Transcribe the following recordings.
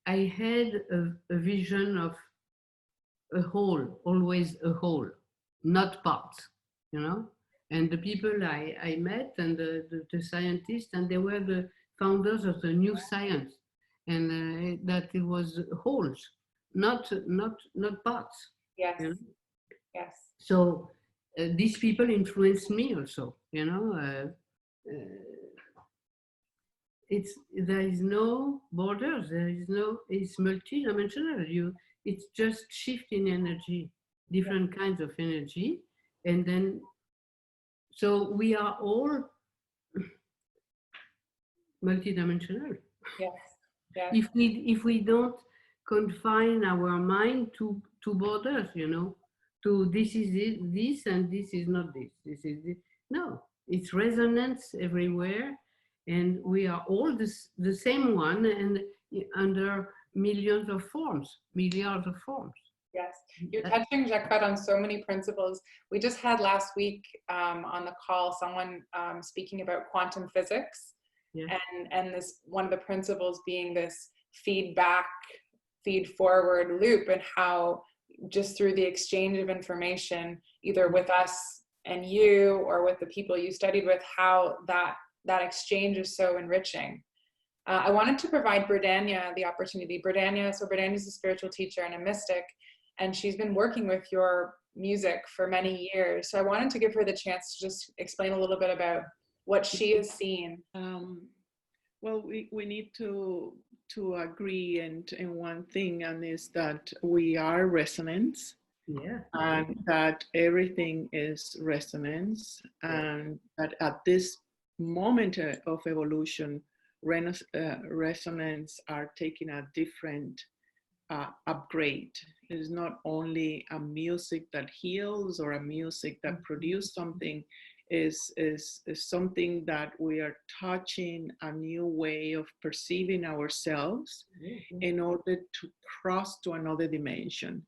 I had a vision of a whole, always a whole, not parts, you know. And the people I met and the scientists, and they were the founders of the new science, and that it was wholes, not parts, Yes. you know. Yes. So these people influenced me also, you know. It's there is no borders, there is no, it's multi-dimensional. It's just shift in energy, Yes. different kinds of energy, and then so we are all multi-dimensional. Yes. Yes. If we don't confine our mind to borders, you know, to this is it, this and this is not this, this is this. No, it's resonance everywhere, and we are all the same one, and under millions of forms, milliards of forms. Yes, you're touching, Jacotte, on so many principles. We just had last week on the call someone speaking about quantum physics, Yeah. and this one of the principles being this feedback, feed forward loop, and how just through the exchange of information, either with us and you or with the people you studied with, how that exchange is so enriching. I wanted to provide Berdhanya the opportunity. Berdhanya is a spiritual teacher and a mystic, and she's been working with your music for many years. So I wanted to give her the chance to just explain a little bit about what she has seen. Well, we need to agree in one thing, and is that we are resonance. Yeah. And that everything is resonance, and that at this moment of evolution, resonance are taking a different upgrade. It is not only a music that heals or a music that produces something, is something that we are touching a new way of perceiving ourselves in order to cross to another dimension.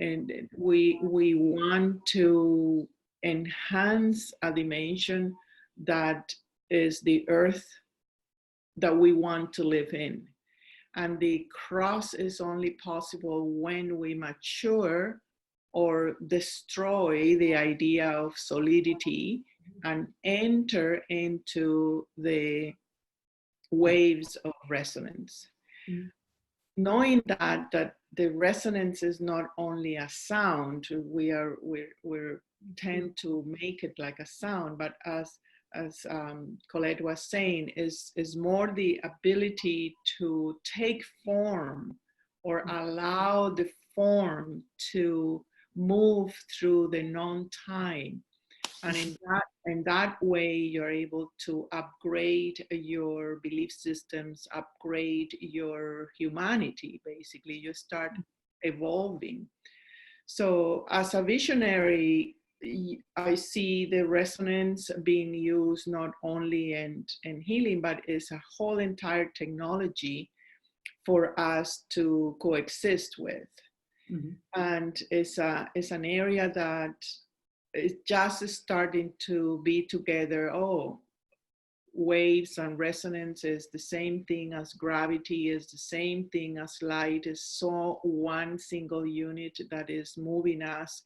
And we want to enhance a dimension that is the earth that we want to live in. And the cross is only possible when we mature or destroy the idea of solidity and enter into the waves of resonance. Knowing that the resonance is not only a sound, we tend to make it like a sound, but as Colette was saying, is more the ability to take form or allow the form to move through the non-time. And in that way, you're able to upgrade your belief systems, upgrade your humanity, basically. You start evolving. So as a visionary, I see the resonance being used not only in healing, but it's a whole entire technology for us to coexist with. And it's an area that is just starting to be together. Oh, waves and resonance is the same thing as gravity, is the same thing as light, is so one single unit that is moving us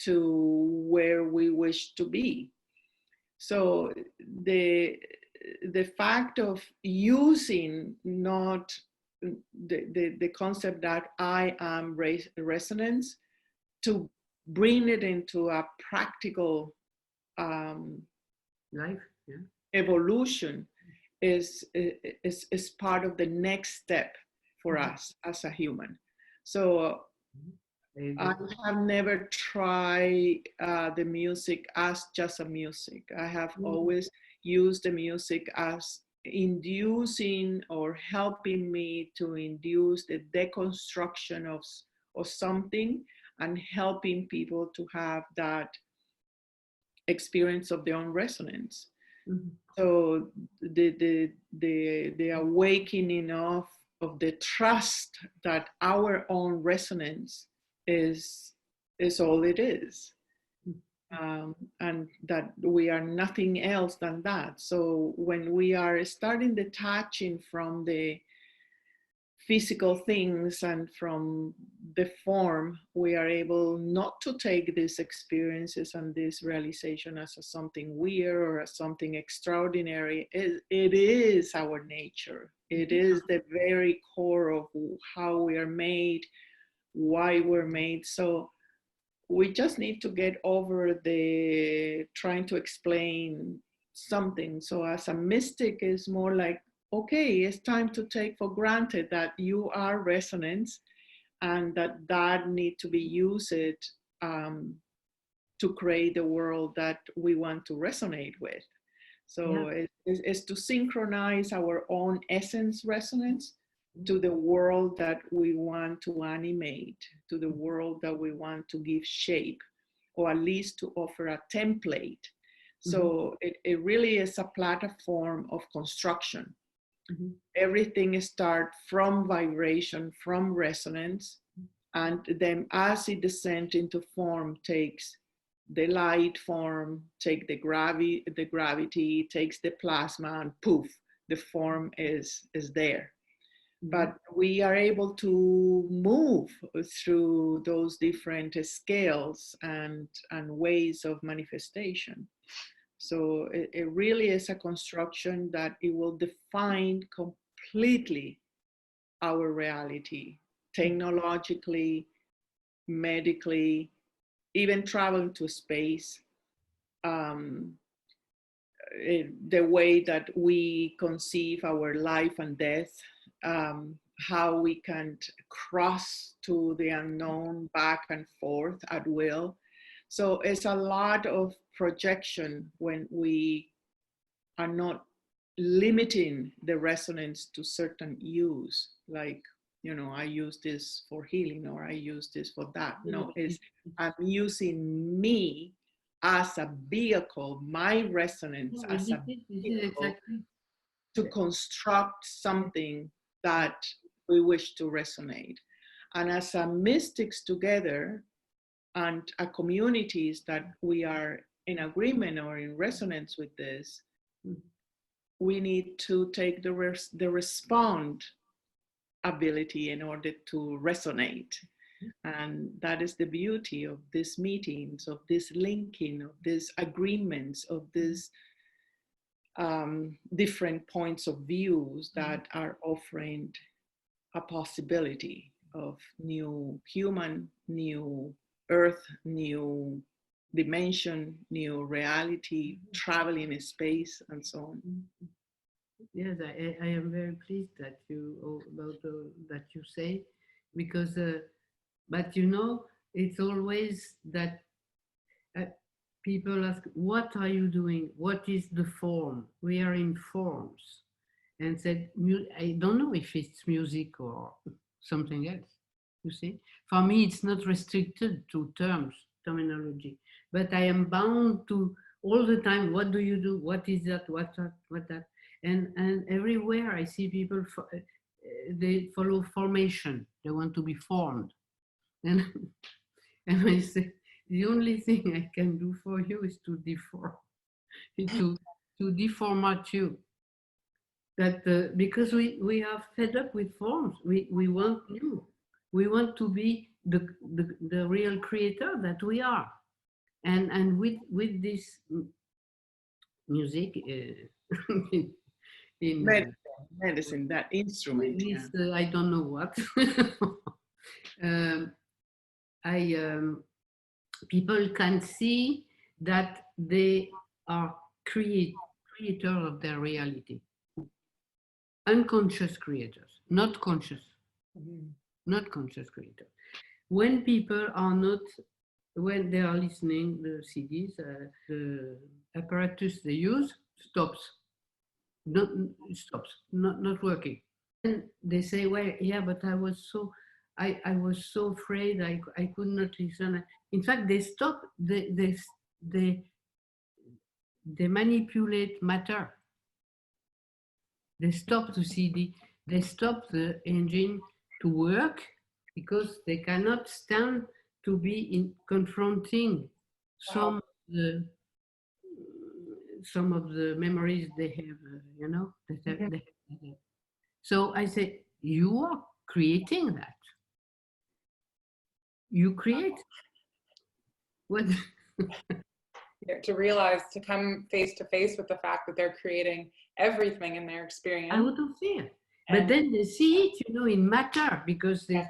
to where we wish to be. So the fact of using not the concept that I am resonance to bring it into a practical Life, evolution is part of the next step for us as a human. So I have never tried the music as just a music. I have always used the music as inducing or helping me to induce the deconstruction of something and helping people to have that experience of their own resonance. So the awakening of the trust that our own resonance is all it is, and that we are nothing else than that. So when we are starting detaching from the physical things and from the form, we are able not to take these experiences and this realization as a something weird or as something extraordinary. It is our nature. It is the very core of how we are made, why we're made. So we just need to get over the trying to explain something. So as a mystic is more like, okay, it's time to take for granted that you are resonance and that need to be used to create the world that we want to resonate with. So it's to synchronize our own essence resonance to the world that we want to animate, to the world that we want to give shape, or at least to offer a template. So it really is a platform of construction. Everything starts from vibration, from resonance, and then as it descends into form, takes the light form, take the gravity, takes the plasma, and poof, the form is there. But we are able to move through those different scales and ways of manifestation. So it really is a construction that it will define completely our reality, technologically, medically, even traveling to space, the way that we conceive our life and death, how we can cross to the unknown back and forth at will. So it's a lot of projection when we are not limiting the resonance to certain use, like, you know, I use this for healing or I use this for that. No, it's I'm using me as a vehicle, my resonance as a vehicle to construct something that we wish to resonate. And as a mystics together, and a communities that we are in agreement or in resonance with this, we need to take the respond ability in order to resonate. And that is the beauty of these meetings, of this linking, of these agreements, of these different points of views that are offering a possibility of new human, new earth, new dimension, new reality, traveling in space, and so on. Yes, I am very pleased that that you say, because but you know, it's always that people ask, what are you doing? What is the form? We are in forms. And said, I don't know if it's music or something else, you see. For me, it's not restricted to terminology, but I am bound to all the time, what do you do? What is that? What that? And everywhere I see people, they follow formation. They want to be formed. And I say, the only thing I can do for you is to deform, to deformat you. That because we are fed up with forms, we want new. We want to be the real creator that we are. And with this music in medicine, that instrument. This, I don't know what. People can see that they are creators of their reality. Unconscious creators, not conscious, not conscious creators. When people are not, when they are listening, the CDs, the apparatus they use stops, not working. And they say, well, yeah, but I was so afraid I could not listen. In fact, they stop, they manipulate matter. They stop the CD, they stop the engine to work because they cannot stand to be confronting some of the memories they have, you know. So I say, you are creating that. You create what To realize, to come face to face with the fact that they're creating everything in their experience. out of fear. But then they see it, you know, in matter, because the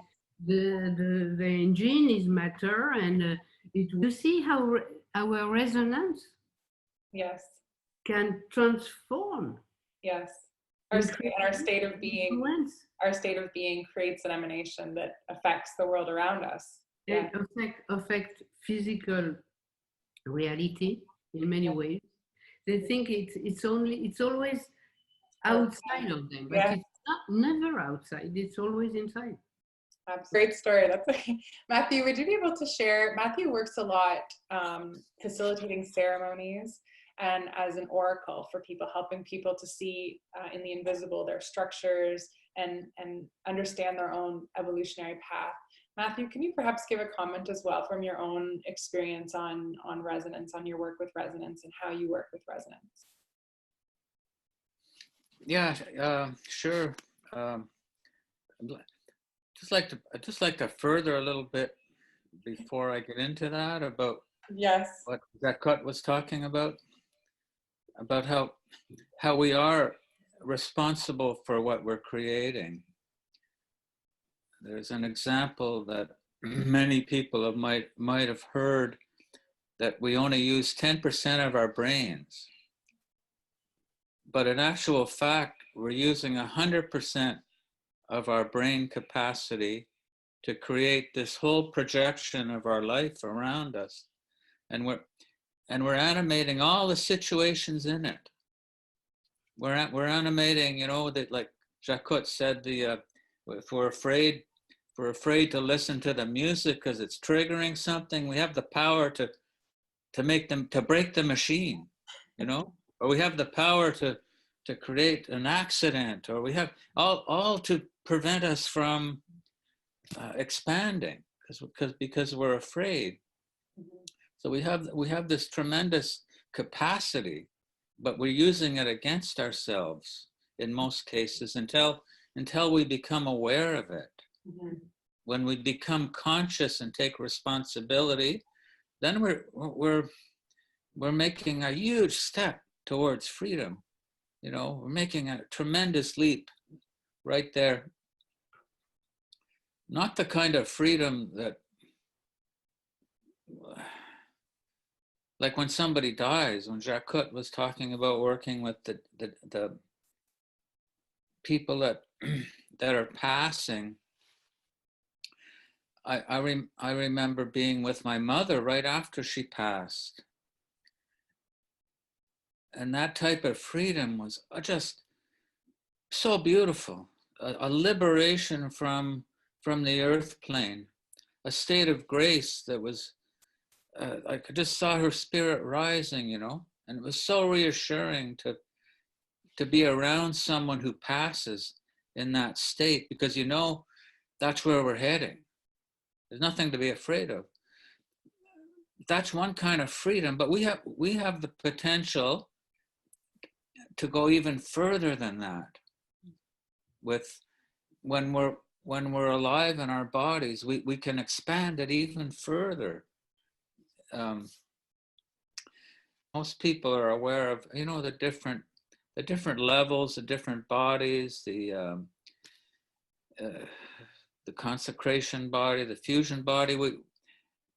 engine is matter, and you see how our resonance Yes. can transform. Yes. Our state of being, influence, our state of being creates an emanation that affects the world around us. and affect physical reality in many ways. They think it's always outside of them, but it's not, never outside. It's always inside. Great story. That's Matthew. Would you be able to share? Matthew works a lot facilitating ceremonies and as an oracle for people, helping people to see in the invisible their structures and understand their own evolutionary path. Matthew, can you perhaps give a comment as well from your own experience on resonance, on your work with resonance, and how you work with resonance? Yeah, sure. I'd just like to further a little bit before I get into that about what Jacotte was talking about how we are responsible for what we're creating. There's an example that many people might have heard, that we only use 10% of our brains. But in actual fact, we're using 100% of our brain capacity to create this whole projection of our life around us. And we're animating all the situations in it. We're animating, you know, that, like Jacotte said, if we're afraid to listen to the music because it's triggering something, we have the power to break the machine, you know, or we have the power to create an accident, or we have all to prevent us from expanding because we're afraid. So we have this tremendous capacity, but we're using it against ourselves in most cases until we become aware of it. Mm-hmm. When we become conscious and take responsibility, then we're making a huge step towards freedom. You know, we're making a tremendous leap right there. Not the kind of freedom that, like when somebody dies, when Jacotte was talking about working with the people that are passing, I remember being with my mother right after she passed. And that type of freedom was just so beautiful, a liberation from the earth plane, a state of grace that was, I just saw her spirit rising, you know, and it was so reassuring to be around someone who passes in that state, because you know that's where we're heading. There's nothing to be afraid of. That's one kind of freedom, but we have the potential to go even further than that. With when we're alive in our bodies, we can expand it even further. Most people are aware of, you know, the different levels, the different bodies, the consecration body, the fusion body.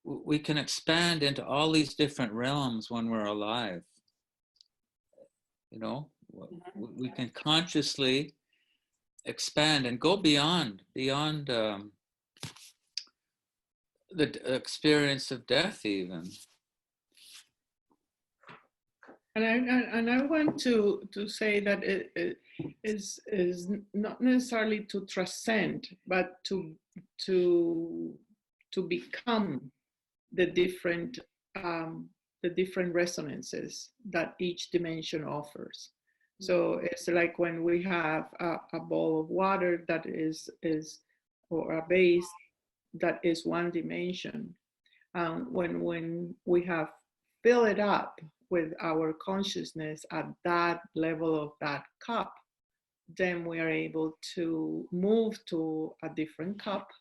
We can expand into all these different realms when we're alive. You know, we can consciously expand and go beyond the experience of death even. And I want to say that it is not necessarily to transcend, but to become the different resonances that each dimension offers. So it's like when we have a bowl of water that is or a base that is one dimension. When we have filled it up with our consciousness at that level of that cup, then we are able to move to a different cup.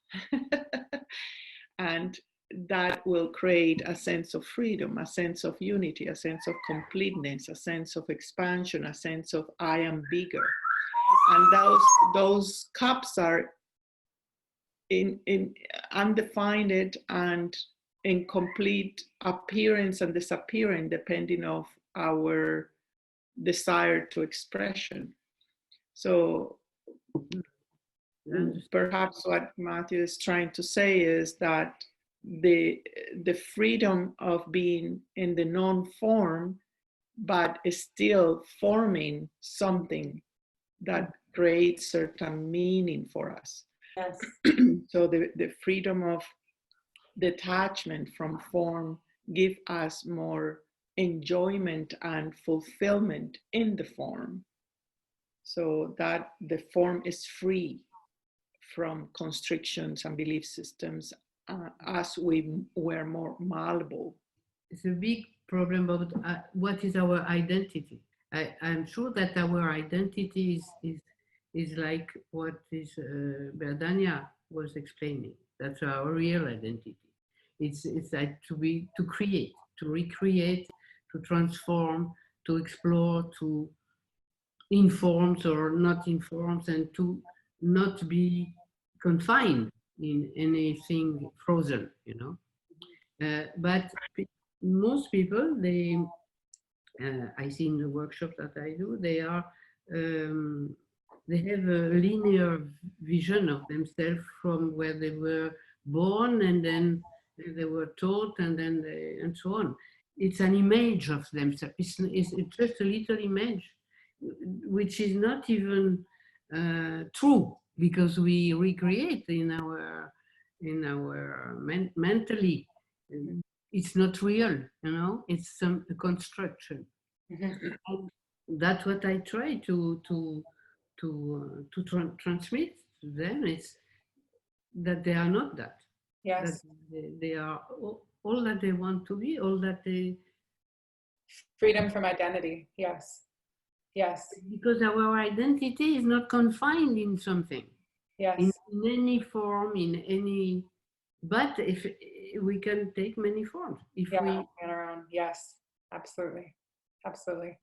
And that will create a sense of freedom, a sense of unity, a sense of completeness, a sense of expansion, a sense of I am bigger. And those cups are in undefined and in complete appearance and disappearing depending on our desire to expression. So perhaps what Matthew is trying to say is that the freedom of being in the non-form, but is still forming something that creates certain meaning for us. Yes. So the freedom of detachment from form give us more enjoyment and fulfillment in the form, so that the form is free from constrictions and belief systems as we're more malleable. It's a big problem about what is our identity. I'm sure that our identity is like what is Berdhanya was explaining. That's our real identity. It's like to create, to recreate, to transform, to explore, to inform or not inform, and to not be confined in anything frozen, you know. But most people, they I see in the workshop that I do, they have a linear vision of themselves from where they were born, and then they were taught, and then and so on. It's an image of themselves. It's just a little image, which is not even true, because we recreate in our mentally. It's not real, you know. It's some construction. Mm-hmm. That's what I try to transmit to them. It's that they are not that. Yes. That they are all that they want to be. All that they. Freedom from identity. Yes. Yes. Because our identity is not confined in something. Yes. In any form, in any. But if we can take many forms, if we on our own. Yes, absolutely, absolutely.